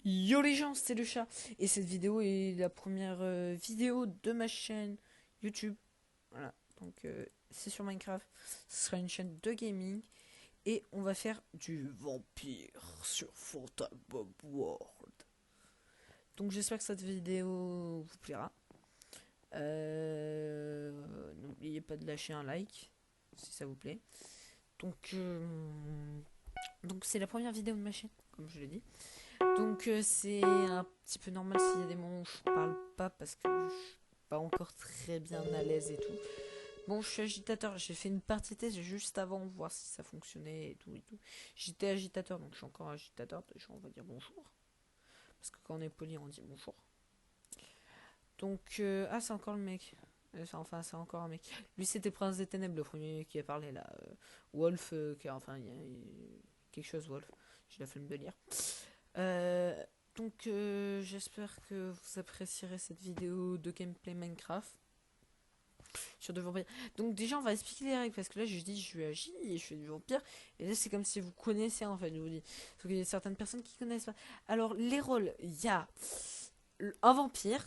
Yo les gens, c'est le chat. Et cette vidéo est la première vidéo de ma chaîne YouTube. Voilà, donc c'est sur Minecraft. Ce sera une chaîne de gaming. Et on va faire du vampire sur Phantom World. Donc j'espère que cette vidéo vous plaira. N'oubliez pas de lâcher un like si ça vous plaît. Donc c'est la première vidéo de ma chaîne, comme je l'ai dit. Donc c'est un petit peu normal s'il y a des moments où je parle pas parce que je suis pas encore très bien à l'aise et tout. Bon, je suis agitateur, j'ai fait une partie test juste avant, voir si ça fonctionnait et tout et tout. J'étais agitateur, donc je suis encore agitateur, déjà on va dire bonjour. Parce que quand on est poli, on dit bonjour. Donc, ah c'est encore le mec. Enfin, c'est encore un mec. Lui c'était Prince des Ténèbres, le premier qui a parlé là. Wolf, enfin, il y a quelque chose Wolf. J'ai la flemme de lire. Donc j'espère que vous apprécierez cette vidéo de gameplay Minecraft sur de vampires. Donc déjà on va expliquer les règles parce que là je dis je suis agi et je fais du vampire et là c'est comme si vous connaissez en fait, je vous dis. Sauf qu'il y a certaines personnes qui connaissent pas. Alors les rôles, il y a un vampire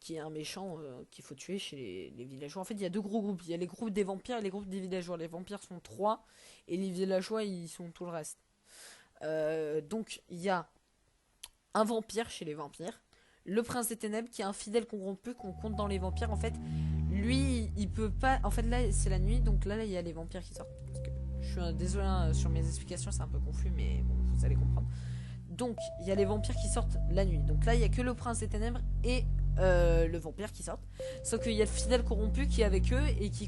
qui est un méchant qu'il faut tuer chez les villageois. En fait il y a deux gros groupes, il y a les groupes des vampires et les groupes des villageois. Les vampires sont 3 et les villageois ils sont tout le reste. Donc il y a un vampire chez les vampires, le prince des ténèbres qui est un fidèle corrompu qu'on compte dans les vampires. En fait, lui, il peut pas. En fait, là, c'est la nuit, donc là, il y a les vampires qui sortent. Parce que je suis désolé sur mes explications, c'est un peu confus, mais bon, vous allez comprendre. Donc, il y a les vampires qui sortent la nuit. Donc là, il y a que le prince des ténèbres et le vampire qui sortent. Sauf qu'il y a le fidèle corrompu qui est avec eux et qui est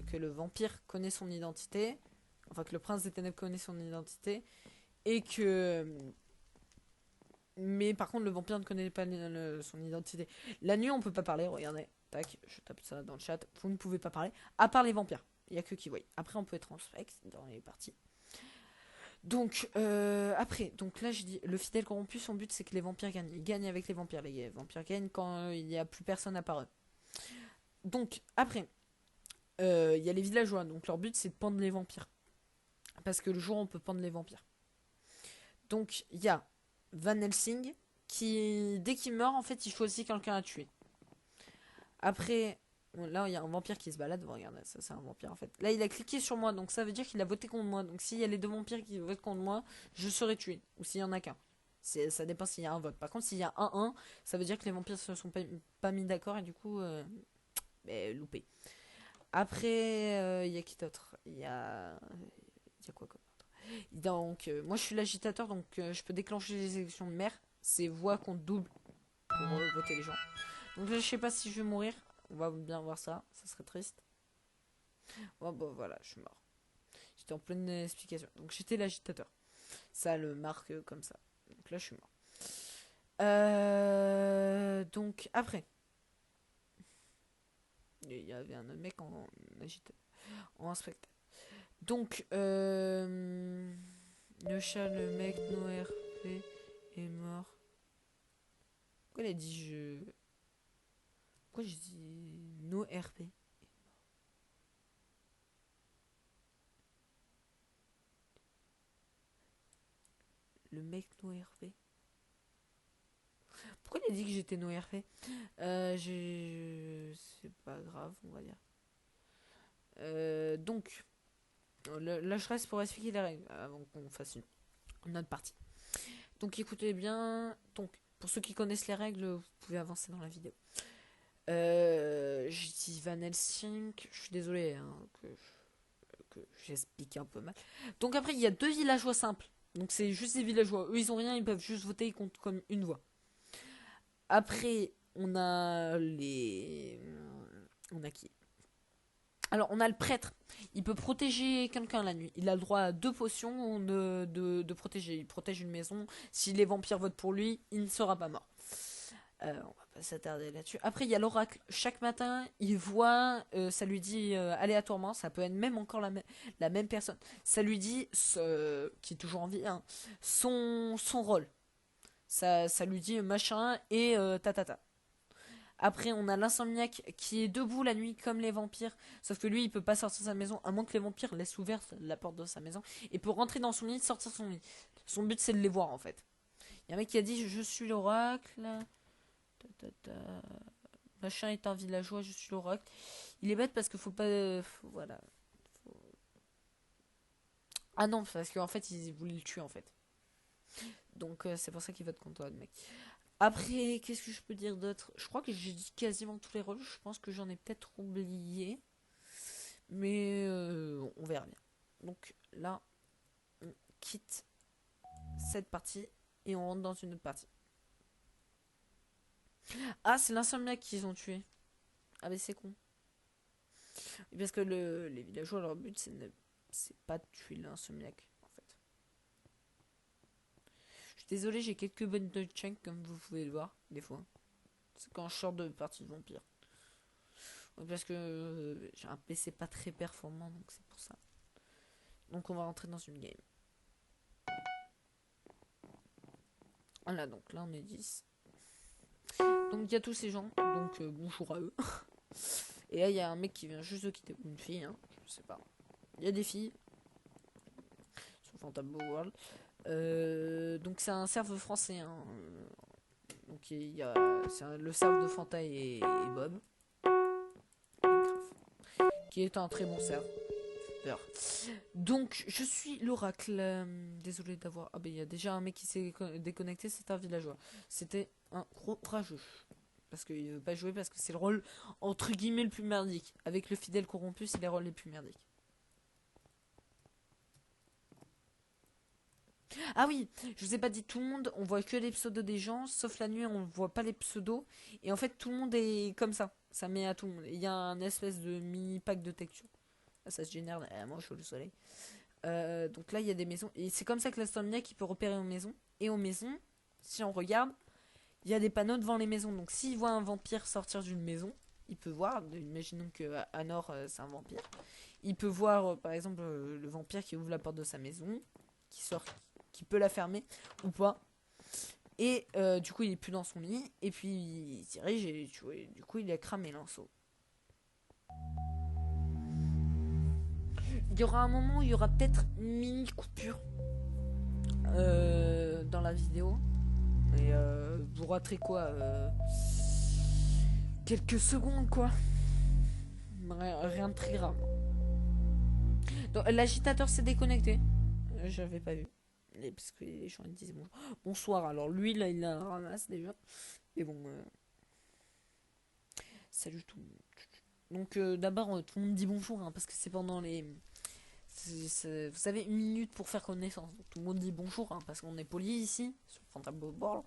que le vampire connaît son identité. Enfin, que le prince des ténèbres connaît son identité et que mais par contre le vampire ne connaît pas son identité. La nuit on peut pas parler, regardez, tac, je tape ça dans le chat, vous ne pouvez pas parler, à part les vampires, il n'y a que qui voient. Après on peut être en spec dans les parties. Donc après, donc là je dis, le fidèle corrompu, son but c'est que les vampires gagnent. Il gagne avec les vampires gagnent quand il n'y a plus personne à part eux. Donc après, il y a les villageois, donc leur but c'est de pendre les vampires. Parce que le jour on peut pendre les vampires. Donc il y a Van Helsing qui, dès qu'il meurt, en fait, il choisit quelqu'un à tuer. Après, bon, là, il y a un vampire qui se balade. Bon, regardez, ça, c'est un vampire en fait. Là, il a cliqué sur moi, donc ça veut dire qu'il a voté contre moi. Donc, s'il y a les deux vampires qui votent contre moi, je serai tué. Ou s'il y en a qu'un. Ça dépend s'il y a un vote. Par contre, s'il y a un, ça veut dire que les vampires se sont pas mis d'accord et du coup, loupé. Après, il y a qui d'autre? Il y a quoi comme autre? Donc, moi je suis l'agitateur, donc je peux déclencher les élections de maire. C'est voix contre double pour voter les gens. Donc là, je sais pas si je vais mourir. On va bien voir ça. Ça serait triste. Oh, bon, voilà, je suis mort. J'étais en pleine explication. Donc j'étais l'agitateur. Ça le marque comme ça. Donc là, je suis mort. Donc après, il y avait un mec en agitateur, en inspecteur. Donc, le chat, le mec, no RP est mort. Pourquoi il a dit je. Pourquoi j'ai dit no RP? Le mec no RP. Pourquoi il a dit que j'étais no RP? C'est pas grave, on va dire. Donc, là je reste pour expliquer les règles avant qu'on fasse une autre partie. Donc écoutez bien. Donc, pour ceux qui connaissent les règles, vous pouvez avancer dans la vidéo. Je dis Van Helsing. Je suis désolé hein, que j'explique un peu mal. Donc après, il y a deux villageois simples. Donc c'est juste des villageois. Eux, ils ont rien, ils peuvent juste voter, ils comptent comme une voix. Après, on a les. On a qui? Alors, on a le prêtre. Il peut protéger quelqu'un la nuit. Il a le droit à 2 potions de protéger. Il protège une maison. Si les vampires votent pour lui, il ne sera pas mort. On va pas s'attarder là-dessus. Après, il y a l'oracle. Chaque matin, il voit, ça lui dit aléatoirement, ça peut être même encore la même personne. Ça lui dit, qui est toujours en vie, hein, son rôle. Ça lui dit machin et tatata. Après, on a l'insomniaque qui est debout la nuit comme les vampires. Sauf que lui, il peut pas sortir de sa maison à moins que les vampires laissent ouverte la porte de sa maison. Et peut rentrer dans son lit, sortir de son lit. Son but, c'est de les voir, en fait. Il y a un mec qui a dit, je suis l'oracle. Machin est un villageois, je suis l'oracle. Il est bête parce qu'il faut pas... voilà. Ah non, parce qu'en fait, ils voulaient le tuer, en fait. Donc, c'est pour ça qu'il vote contre toi, le mec. Après, qu'est-ce que je peux dire d'autre? Je crois que j'ai dit quasiment tous les rôles. Je pense que j'en ai peut-être oublié. Mais on verra bien. Donc là, on quitte cette partie et on rentre dans une autre partie. Ah, c'est l'insomniaque qu'ils ont tué. Ah, mais c'est con. Parce que les villageois, leur but, c'est pas de tuer l'insomniaque, en fait. Je suis désolé, j'ai quelques bonnes de chunk, comme vous pouvez le voir, des fois. C'est quand je sors de partie de vampire. Parce que j'ai un PC pas très performant, donc c'est pour ça. Donc on va rentrer dans une game. Voilà, donc là on est 10. Donc il y a tous ces gens, donc bonjour à eux. Et là il y a un mec qui vient juste de quitter, ou une fille, hein, je sais pas. Il y a des filles sur Fantablo World. Donc c'est un serveur français, hein. Donc il y a le serveur de Fanta et Bob. Qui est un très bon serveur. Donc, je suis l'oracle. Désolé d'avoir... Ah ben, il y a déjà un mec qui s'est déconnecté, c'est un villageois. C'était un gros rageux. Parce qu'il veut pas jouer, parce que c'est le rôle, entre guillemets, le plus merdique. Avec le fidèle corrompu, c'est les rôles les plus merdiques. Ah oui, je vous ai pas dit tout le monde, on voit que les pseudos des gens, sauf la nuit, on voit pas les pseudos. Et en fait, tout le monde est comme ça. Ça met à tout le monde. Il y a un espèce de mini pack de texture. Ça se génère moi je suis le soleil. Donc là il y a des maisons et c'est comme ça que l'insomniaque il peut repérer aux maisons. Et aux maisons, si on regarde, il y a des panneaux devant les maisons. Donc s'il voit un vampire sortir d'une maison, il peut voir, imaginons que Anor c'est un vampire, il peut voir par exemple le vampire qui ouvre la porte de sa maison, qui sort, qui peut la fermer ou pas. Et du coup il est plus dans son lit et puis il se dirige et du coup il a cramé l'inso. Il y aura un moment où il y aura peut-être une mini coupure dans la vidéo. Et vous raterez quoi quelques secondes quoi. Rien de très grave. L'agitateur s'est déconnecté. J'avais pas vu. Parce que les gens ils disaient bonjour. Bonsoir. Alors lui là il a un ramasse déjà. Et bon. Salut tout le monde. Donc d'abord tout le monde dit bonjour hein, parce que c'est pendant les... vous avez une minute pour faire connaissance. Donc, tout le monde dit bonjour hein, parce qu'on est poli ici sur Fantablo World.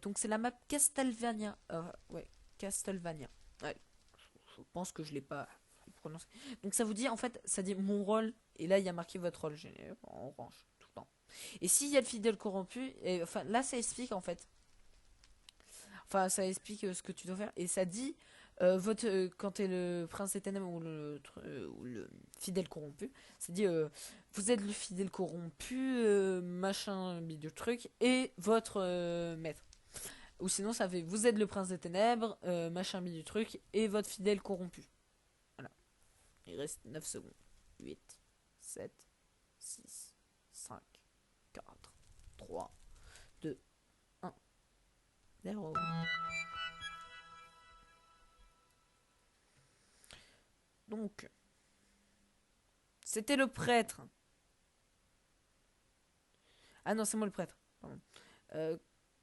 Donc c'est la map Castlevania. Ouais, Castlevania. Ouais, je pense que je l'ai pas prononcé. Donc ça vous dit en fait, ça dit mon rôle et là il y a marqué votre rôle en orange tout le temps. Et s'il y a le fidèle corrompu, et enfin là ça explique en fait. Enfin ça explique ce que tu dois faire et ça dit quand t'es le prince des ténèbres ou le fidèle corrompu, c'est dit vous êtes le fidèle corrompu, machin, bidule truc, et votre maître. Ou sinon ça fait vous êtes le prince des ténèbres, machin, bidule truc, et votre fidèle corrompu. Voilà. Il reste 9 secondes. 8, 7, 6, 5, 4, 3, 2, 1, 0. Donc, c'était le prêtre. Ah non, c'est moi le prêtre. Pardon.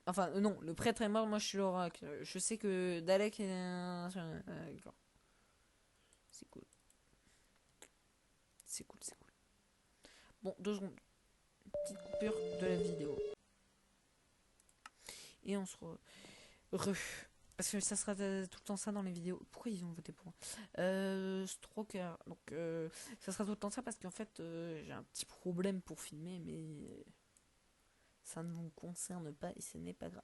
Enfin, non, le prêtre est mort, moi je suis l'oracle. Je sais que Dalek est un... C'est cool. C'est cool, c'est cool. Bon, 2 secondes. Petite coupure de la vidéo. Et on se parce que ça sera tout le temps ça dans les vidéos. Pourquoi ils ont voté pour moi Stroker. Donc, ça sera tout le temps ça parce qu'en fait, j'ai un petit problème pour filmer, mais ça ne vous concerne pas et ce n'est pas grave.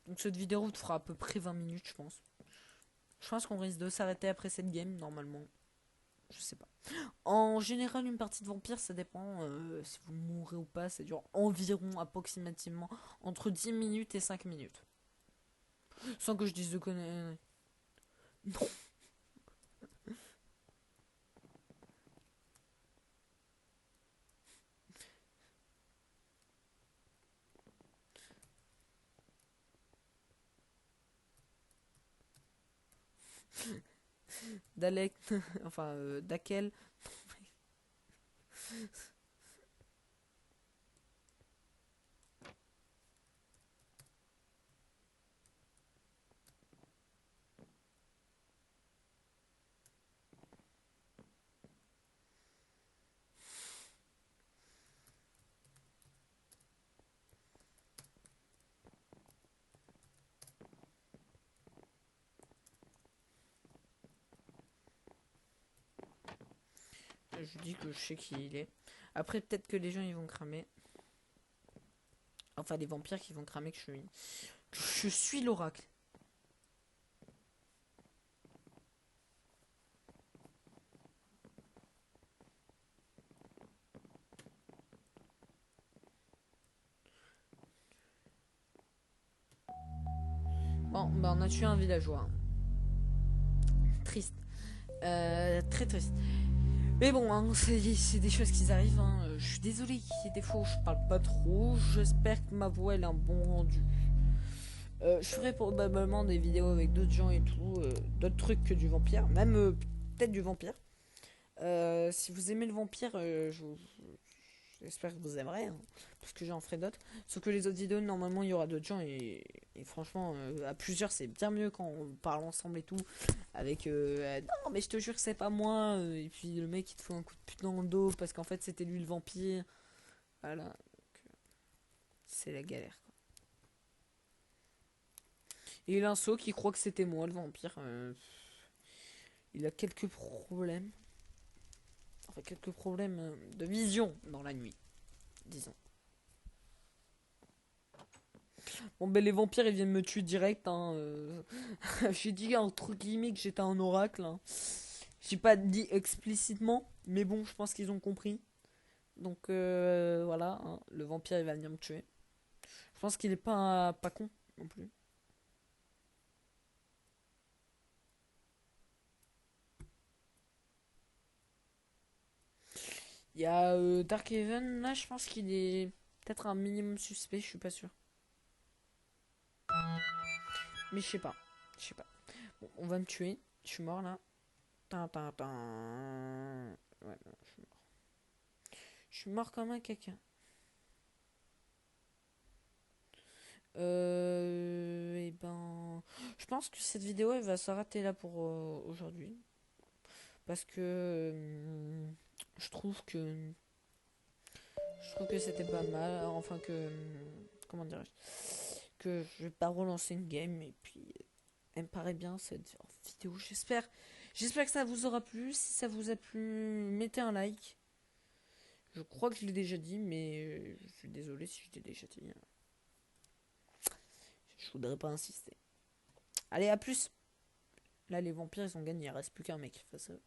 Donc, cette vidéo te fera à peu près 20 minutes, je pense. Je pense qu'on risque de s'arrêter après cette game, normalement. Je sais pas. En général, une partie de vampire, ça dépend si vous mourrez ou pas. Ça dure environ, approximativement, entre 10 minutes et 5 minutes. Sans que je dise de conneries. Non. Dalek, enfin Dakel. Je dis que je sais qui il est. Après, peut-être que les gens ils vont cramer. Enfin, les vampires qui vont cramer que je suis l'oracle. Bon, bah on a tué un villageois. Triste. Très triste. Mais bon, hein, c'est des choses qui arrivent. Hein. Je suis désolé qu'il y ait des fois où je parle pas trop. J'espère que ma voix elle a un bon rendu. Je ferai probablement des vidéos avec d'autres gens et tout, d'autres trucs que du vampire, même peut-être du vampire. Si vous aimez le vampire, j'espère que vous aimerez, hein, parce que j'en ferai d'autres. Sauf que les autres vidéos, normalement, il y aura d'autres gens et franchement, à plusieurs, c'est bien mieux quand on parle ensemble et tout. Avec non, mais je te jure que c'est pas moi. Et puis le mec, il te fout un coup de pute dans le dos parce qu'en fait, c'était lui le vampire. Voilà, donc, c'est la galère. Et l'inso qui croit que c'était moi le vampire. Il a quelques problèmes. Enfin, quelques problèmes de vision dans la nuit, disons. Bon, ben les vampires ils viennent me tuer direct. Hein, j'ai dit entre guillemets que j'étais un oracle. Hein. J'ai pas dit explicitement, mais bon, je pense qu'ils ont compris. Donc voilà, hein, le vampire il va venir me tuer. Je pense qu'il est pas con non plus. Il y a Dark Haven, là je pense qu'il est peut-être un minimum suspect, je suis pas sûr. Mais je sais pas. Je sais pas. Bon, on va me tuer. Je suis mort là. Tin, tin. Ouais, non, je suis mort. Je suis mort comme un caca. Et ben. Je pense que cette vidéo elle va s'arrêter là pour aujourd'hui. Parce que je trouve que. Je trouve que c'était pas mal. Enfin que. Comment dirais-je? Que je vais pas relancer une game. Et puis. Elle me paraît bien cette vidéo. J'espère que ça vous aura plu. Si ça vous a plu, mettez un like. Je crois que je l'ai déjà dit, mais je suis désolé si je l'ai déjà dit. Je voudrais pas insister. Allez, à plus. Là, les vampires, ils ont gagné. Il reste plus qu'un mec face à eux.